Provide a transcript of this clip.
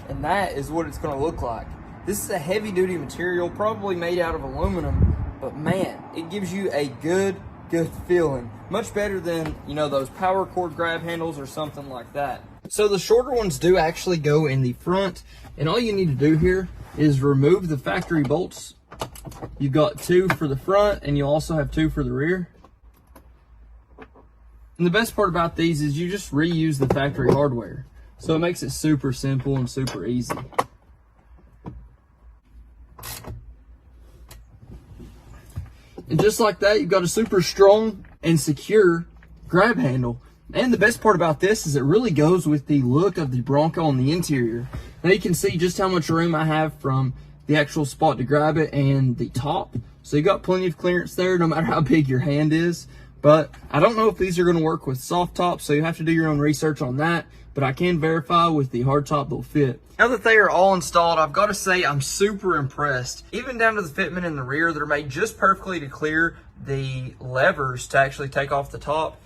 and that is what it's going to look like. This is a heavy duty material, probably made out of aluminum, but man, it gives you a good feeling. Much better than, you know, those power cord grab handles or something like that. So the shorter ones do actually go in the front, and all you need to do here is remove the factory bolts. You've got 2 for the front, and you also have 2 for the rear. And the best part about these is you just reuse the factory hardware. So it makes it super simple and super easy. And just like that, you've got a super strong and secure grab handle. And the best part about this is it really goes with the look of the Bronco on the interior. Now you can see just how much room I have from the actual spot to grab it and the top. So you got plenty of clearance there, no matter how big your hand is. But I don't know if these are going to work with soft tops, so you have to do your own research on that. But I can verify with the hard top they'll fit. Now that they are all installed, I've got to say I'm super impressed. Even down to the fitment in the rear that are made just perfectly to clear the levers to actually take off the top.